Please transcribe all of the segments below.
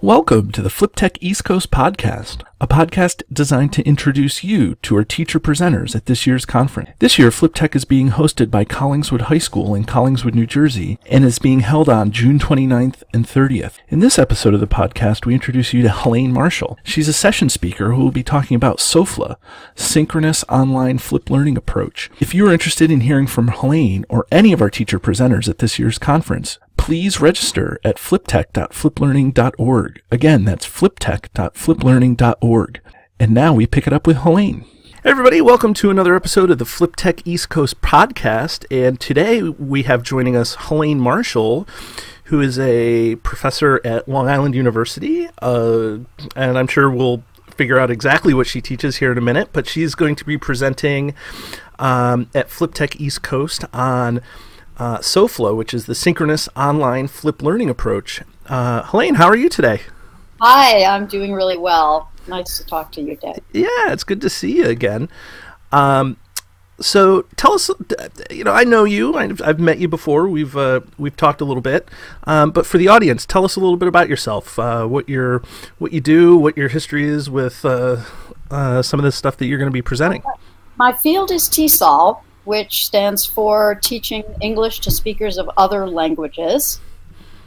Welcome to the FlipTech East Coast podcast, a podcast designed to introduce you to our teacher presenters at this year's conference. This year, FlipTech is being hosted by Collingswood High School in Collingswood, New Jersey, and is being held on June 29th and 30th. In this episode of the podcast, we introduce you to Helaine Marshall. She's a session speaker who will be talking about SOFLA, Synchronous Online Flip Learning Approach. If you are interested in hearing from Helaine or any of our teacher presenters at this year's conference, please register at fliptech.fliplearning.org. Again, that's fliptech.fliplearning.org. And now we pick it up with Helaine. Hey everybody, welcome to another episode of the FlipTech East Coast podcast. And today we have joining us Helaine Marshall, who is a professor at Long Island University. And I'm sure we'll figure out exactly what she teaches here in a minute. But she's going to be presenting at FlipTech East Coast on SOFLA, which is the Synchronous Online Flip Learning Approach. Helaine, how are you today? Hi, I'm doing really well. Nice to talk to you, Dave. Yeah, it's good to see you again. So tell us, I know you. I've met you before. We've talked a little bit. But for the audience, tell us a little bit about yourself. What you do, what your history is with some of the stuff that you're going to be presenting. My field is TESOL, which stands for Teaching English to Speakers of Other Languages.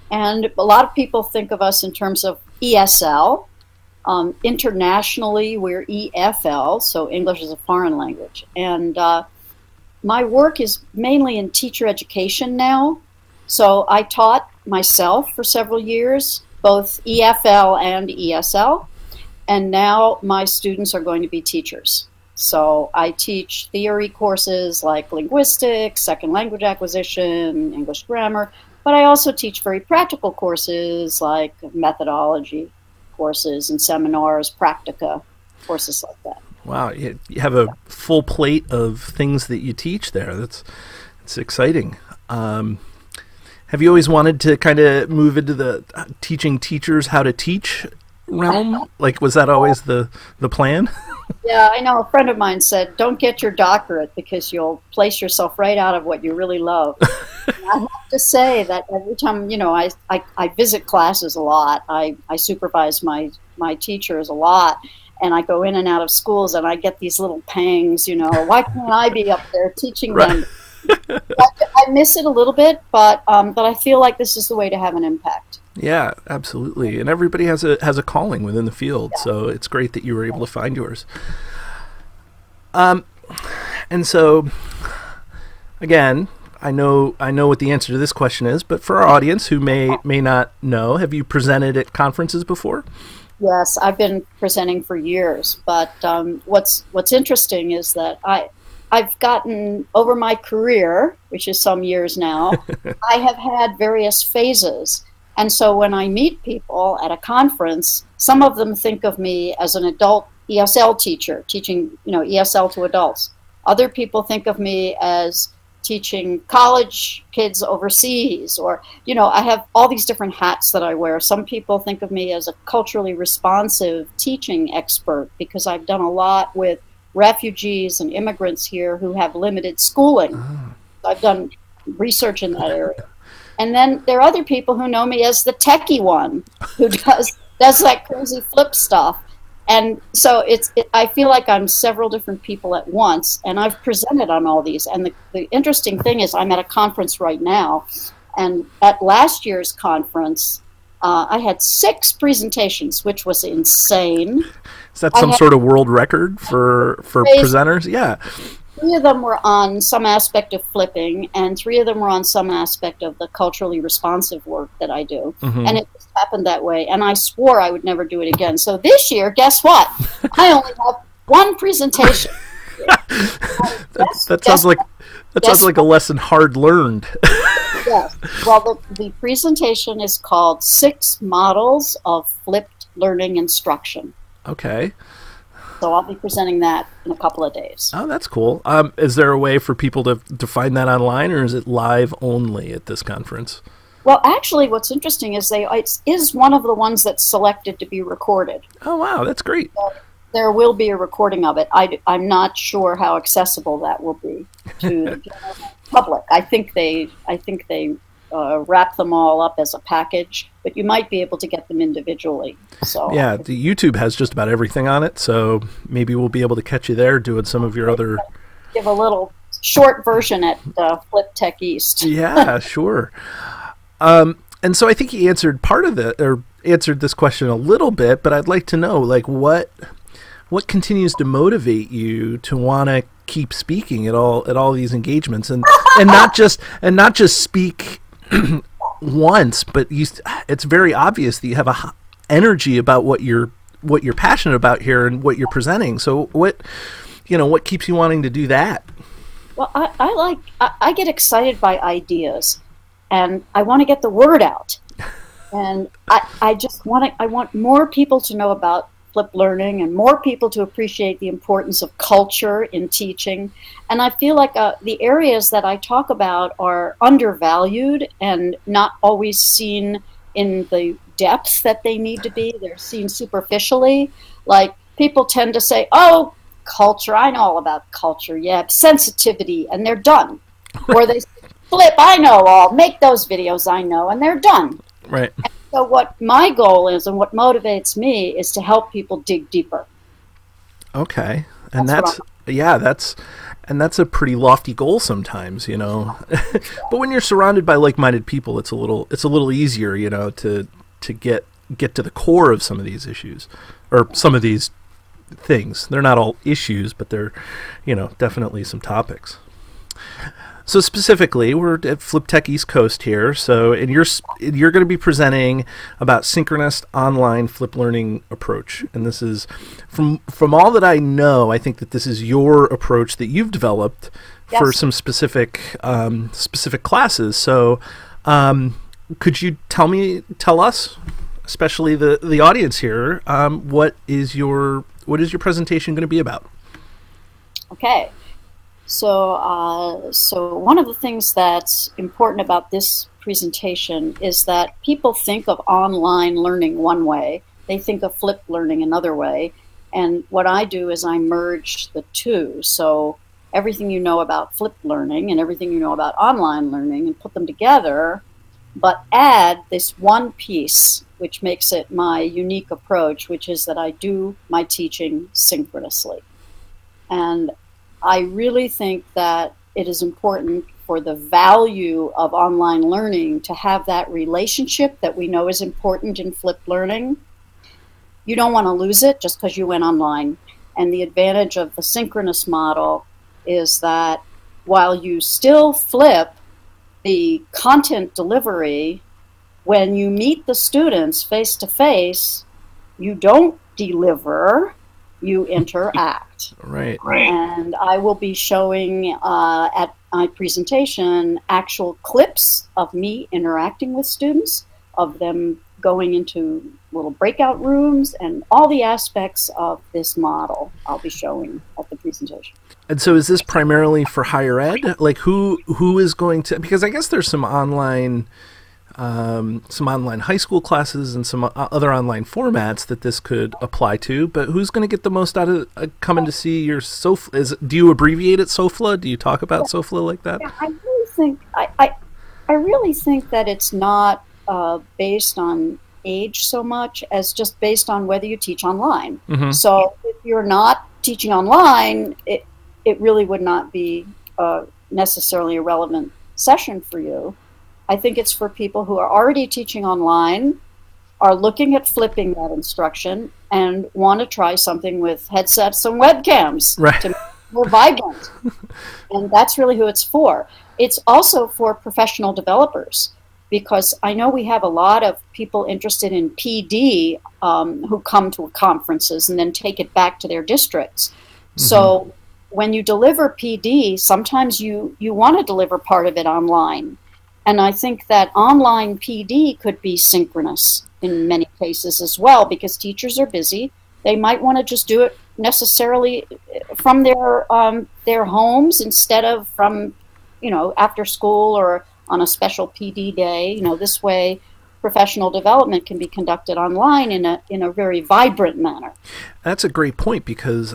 And a lot of people think of us in terms of ESL. Internationally, we're EFL, so English is a foreign language. And my work is mainly in teacher education now. So I taught myself for several years, both EFL and ESL. And now my students are going to be teachers. So I teach theory courses like linguistics, second language acquisition, English grammar, but I also teach very practical courses like methodology courses and seminars, practica, courses like that. Wow, you have a full plate of things that you teach there. That's exciting. Have you always wanted to kind of move into the teaching teachers how to teach realm? Like, was that always the plan? Yeah, I know. A friend of mine said, don't get your doctorate because you'll place yourself right out of what you really love. I have to say that every time, I visit classes a lot. I supervise my teachers a lot, and I go in and out of schools, and I get these little pangs, why can't I be up there teaching them? I miss it a little bit, but I feel like this is the way to have an impact. Yeah, absolutely. And everybody has a calling within the field, yeah. So it's great that you were able to find yours. And so, again, I know what the answer to this question is, but for our audience who may not know, have you presented at conferences before? Yes, I've been presenting for years, but what's interesting is that I've gotten, over my career, which is some years now, I have had various phases. And so when I meet people at a conference, some of them think of me as an adult ESL teacher, teaching, ESL to adults. Other people think of me as teaching college kids overseas, or, I have all these different hats that I wear. Some people think of me as a culturally responsive teaching expert because I've done a lot with refugees and immigrants here who have limited schooling. I've done research in that area. And then there are other people who know me as the techie one who does that crazy flip stuff. And so I feel like I'm several different people at once, and I've presented on all these. And the interesting thing is I'm at a conference right now, and at last year's conference, I had 6 presentations, which was insane. Is that some sort of world record for presenters? Yeah. 3 of them were on some aspect of flipping, and 3 of them were on some aspect of the culturally responsive work that I do. Mm-hmm. And it just happened that way, and I swore I would never do it again. So this year, guess what? I only have 1 presentation. That sounds like a lesson hard learned. Yes. Well, the presentation is called 6 Models of Flipped Learning Instruction. Okay. So I'll be presenting that in a couple of days. Oh, that's cool. Is there a way for people to find that online, or is it live only at this conference? Well, actually, what's interesting is it is one of the ones that's selected to be recorded. Oh, wow, that's great. So there will be a recording of it. I'm not sure how accessible that will be to the general public. I think they wrap them all up as a package, but you might be able to get them individually. So yeah, the YouTube has just about everything on it, so maybe we'll be able to catch you there doing some of your other... Give a little short version at FlipTech East. Yeah, sure. And so I think he answered answered this question a little bit, but I'd like to know, like, what continues to motivate you to want to keep speaking at all these engagements, and not just speak once, but it's very obvious that you have a energy about what you're passionate about here and what you're presenting. So what keeps you wanting to do that? Well, I get excited by ideas, and I want to get the word out, and I want more people to know about flip learning and more people to appreciate the importance of culture in teaching. And I feel like the areas that I talk about are undervalued and not always seen in the depth that they need to be. They're seen superficially. Like, people tend to say, oh, culture, I know all about culture, yeah, sensitivity, and they're done. Or they say, flip, I know all, make those videos I know, and they're done. Right. And so what my goal is and what motivates me is to help people dig deeper. Okay. And that's a pretty lofty goal sometimes, But when you're surrounded by like-minded people, it's a little easier, to get to the core of some of these issues or some of these things. They're not all issues, but they're, definitely some topics. So specifically, we're at FlipTech East Coast here. So, and you're going to be presenting about synchronous online flip learning approach. And this is from all that I know, I think that this is your approach that you've developed for some specific classes. So, could you tell us, especially the audience here, what is your presentation going to be about? Okay. So one of the things that's important about this presentation is that people think of online learning one way, they think of flip learning another way, and what I do is I merge the two. So everything you know about flip learning and everything you know about online learning, and put them together, but add this one piece which makes it my unique approach, which is that I do my teaching synchronously. And I really think that it is important for the value of online learning to have that relationship that we know is important in flip learning. You don't want to lose it just because you went online. And the advantage of the synchronous model is that while you still flip the content delivery, when you meet the students face to face, you don't deliver, you interact. Right. And I will be showing at my presentation actual clips of me interacting with students, of them going into little breakout rooms, and all the aspects of this model I'll be showing at the presentation. And so is this primarily for higher ed? Like who is going to, because I guess there's some online high school classes and some other online formats that this could apply to, but who's going to get the most out of coming to see your SOFLA? Do you abbreviate it SOFLA? Do you talk about SOFLA like that? Yeah, I really think that it's not based on age so much as just based on whether you teach online. Mm-hmm. So if you're not teaching online, it really would not be necessarily a relevant session for you. I think it's for people who are already teaching online, are looking at flipping that instruction, and want to try something with headsets and webcams to make it more vibrant. And that's really who it's for. It's also for professional developers, because I know we have a lot of people interested in PD who come to conferences and then take it back to their districts. Mm-hmm. So when you deliver PD, sometimes you want to deliver part of it online. And I think that online PD could be synchronous in many cases as well, because teachers are busy. They might want to just do it necessarily from their homes instead of from, after school or on a special PD day. This way professional development can be conducted online in a very vibrant manner. That's a great point, because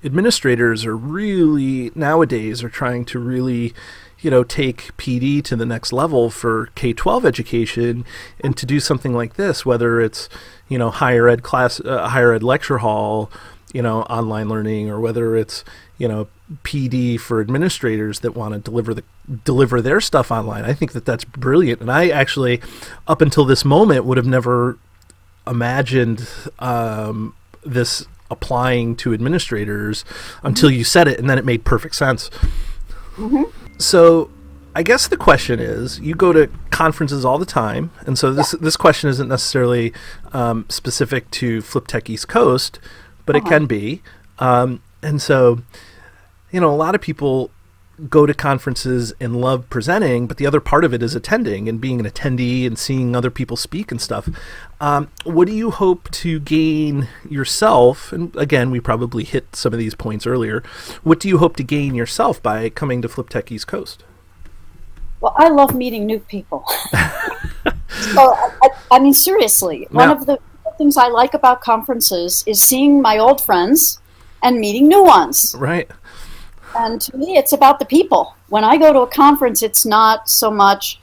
administrators are really nowadays are trying to really take PD to the next level for K-12 education, and to do something like this, whether it's, higher ed class, higher ed lecture hall, online learning, or whether it's, PD for administrators that want to deliver their stuff online. I think that that's brilliant. And I actually, up until this moment, would have never imagined this applying to administrators until you said it, and then it made perfect sense. Mm-hmm. So I guess the question is, you go to conferences all the time, and so this question isn't necessarily specific to FlipTech East Coast, but it can be. And so, a lot of people go to conferences and love presenting, but the other part of it is attending and being an attendee and seeing other people speak and stuff. What do you hope to gain yourself? And again, we probably hit some of these points earlier. What do you hope to gain yourself by coming to FlipTech East Coast? Well, I love meeting new people. So, I mean, seriously, one of the things I like about conferences is seeing my old friends and meeting new ones. Right. And to me, it's about the people. When I go to a conference, it's not so much,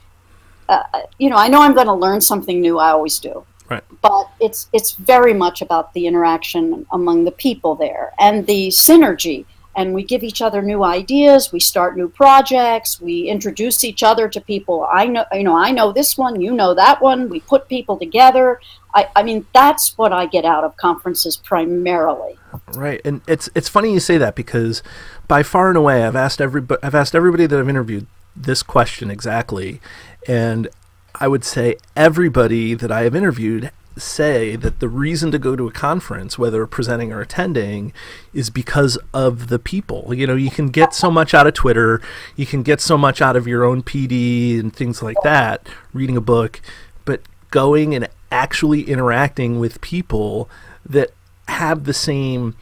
I know I'm going to learn something new. I always do. Right. But it's very much about the interaction among the people there and the synergy. And we give each other new ideas. We start new projects. We introduce each other to people. I know this one. You know that one. We put people together. I mean, that's what I get out of conferences primarily. Right, and it's funny you say that, because by far and away, I've asked everybody that I've interviewed this question exactly, and I would say everybody that I have interviewed say that the reason to go to a conference, whether presenting or attending, is because of the people. You can get so much out of Twitter, you can get so much out of your own PD and things like that, reading a book, but going and actually interacting with people that have the same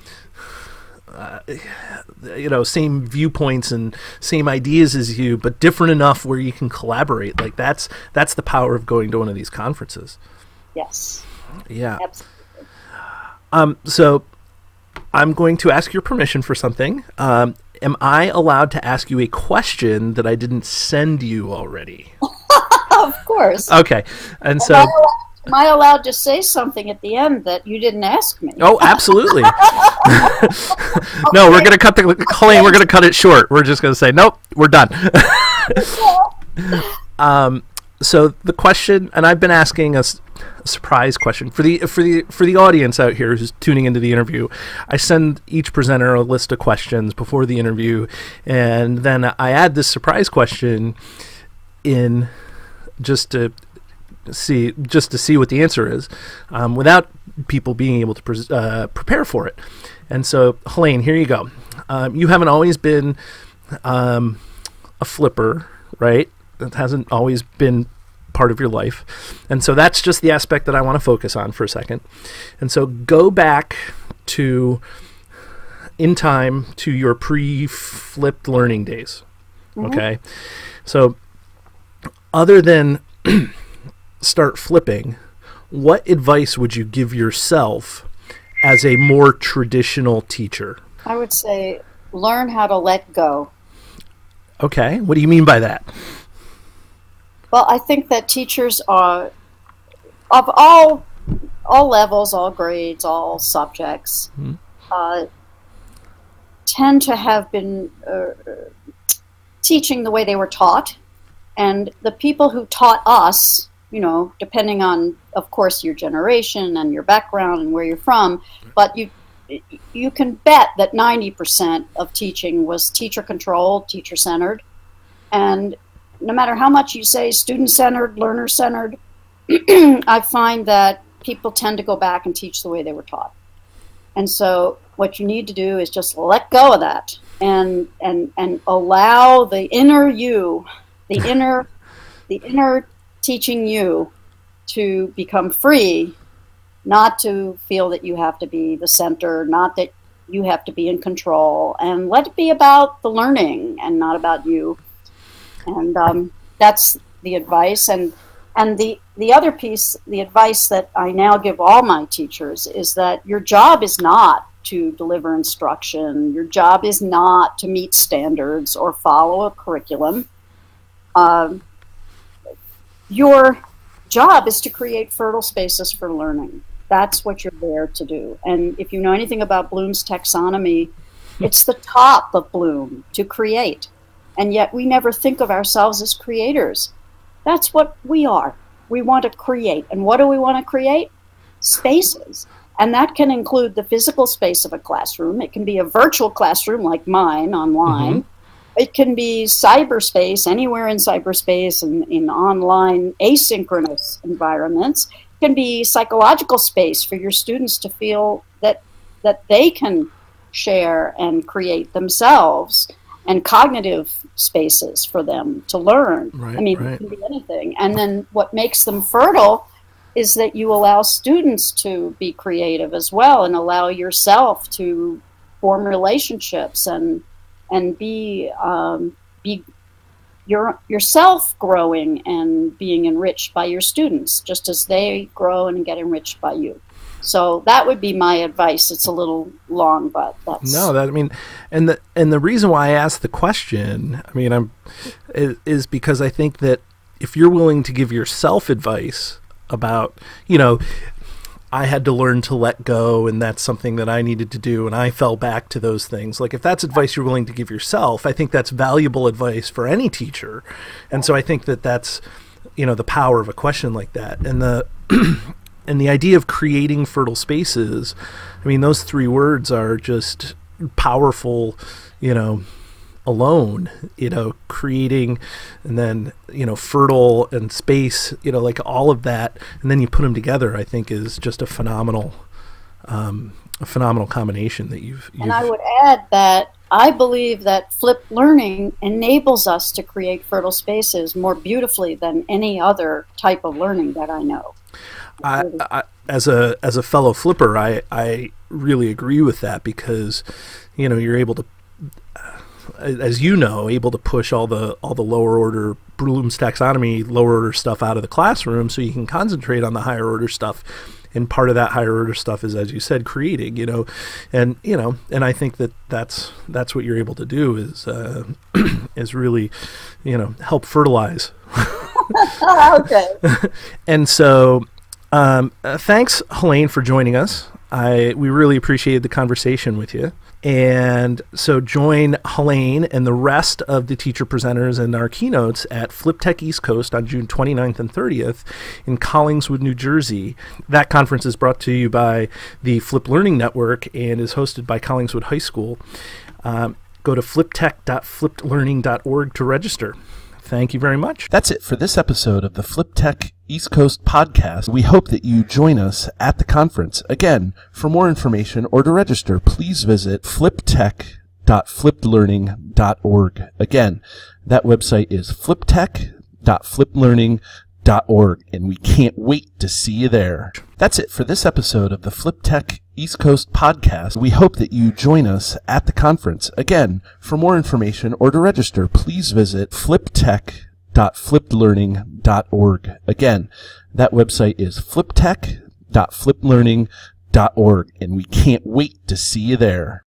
same viewpoints and same ideas as you, but different enough where you can collaborate. Like that's the power of going to one of these conferences. Yes. Yeah. Absolutely. So I'm going to ask your permission for something. Am I allowed to ask you a question that I didn't send you already? Of course. Okay. And so am I allowed to say something at the end that you didn't ask me? Oh, absolutely. No, we're going to cut Helaine, we're going to cut it short. We're just going to say, nope, we're done. So the question, and I've been asking a surprise question for the audience out here who's tuning into the interview. I send each presenter a list of questions before the interview, and then I add this surprise question in just to see what the answer is, without people being able to prepare for it. And so, Helaine, here you go. You haven't always been a flipper, right? It hasn't always been part of your life. And so that's just the aspect that I want to focus on for a second. And so go back in time to your pre-flipped learning days. Mm-hmm. Okay? So other than start flipping, what advice would you give yourself as a more traditional teacher? I would say learn how to let go. Okay. What do you mean by that? Well, I think that teachers are, of all levels, all grades, all subjects, tend to have been teaching the way they were taught. And the people who taught us, depending on, of course, your generation and your background and where you're from, but you can bet that 90% of teaching was teacher-controlled, teacher-centered. And no matter how much you say student-centered, learner-centered, I find that people tend to go back and teach the way they were taught. And so what you need to do is just let go of that and allow the inner you, the inner teaching you, to become free, not to feel that you have to be the center, not that you have to be in control, and let it be about the learning and not about you. And that's the advice. And the other piece, the advice that I now give all my teachers, is that your job is not to deliver instruction. Your job is not to meet standards or follow a curriculum. Your job is to create fertile spaces for learning. That's what you're there to do. And if you know anything about Bloom's taxonomy, it's the top of Bloom to create. And yet we never think of ourselves as creators. That's what we are. We want to create. And what do we want to create? Spaces. And that can include the physical space of a classroom. It can be a virtual classroom like mine online. Mm-hmm. It can be cyberspace, anywhere in cyberspace and in online asynchronous environments. It can be psychological space for your students to feel that they can share and create themselves, and cognitive spaces for them to learn. Right, it can be anything. And then what makes them fertile is that you allow students to be creative as well, and allow yourself to form relationships and be yourself growing and being enriched by your students, just as they grow and get enriched by you. So that would be my advice. It's a little long, but that's and the reason why I asked the question, is because I think that if you're willing to give yourself advice about, I had to learn to let go, and that's something that I needed to do, and I fell back to those things. Like, if that's advice you're willing to give yourself, I think that's valuable advice for any teacher. And so I think that that's, the power of a question like that. And the idea of creating fertile spaces, those three words are just powerful, alone, creating, and then, fertile and space, like all of that. And then you put them together, I think is just a phenomenal combination that you've. And I would add that I believe that flipped learning enables us to create fertile spaces more beautifully than any other type of learning that I know. I as a fellow flipper, I really agree with that, because, you're able to, as able to push all the lower order Bloom's taxonomy, lower order stuff out of the classroom, so you can concentrate on the higher order stuff. And part of that higher order stuff is, as you said, creating, and I think that's what you're able to do is really, help fertilize. Okay. And so, thanks, Helaine, for joining us. We really appreciated the conversation with you. And so join Helaine and the rest of the teacher presenters and our keynotes at FlipTech East Coast on June 29th and 30th in Collingswood, New Jersey. That conference is brought to you by the Flip Learning Network and is hosted by Collingswood High School. Go to fliptech.fliplearning.org to register. Thank you very much. That's it for this episode of the FlipTech East Coast podcast. We hope that you join us at the conference. Again, for more information or to register, please visit fliptech.fliplearning.org. Again, that website is fliptech.fliplearning.org, and we can't wait to see you there. That's it for this episode of the FlipTech East Coast podcast. We hope that you join us at the conference. Again, for more information or to register, please visit fliptech.fliplearning.org. Again, that website is fliptech.fliplearning.org, and we can't wait to see you there.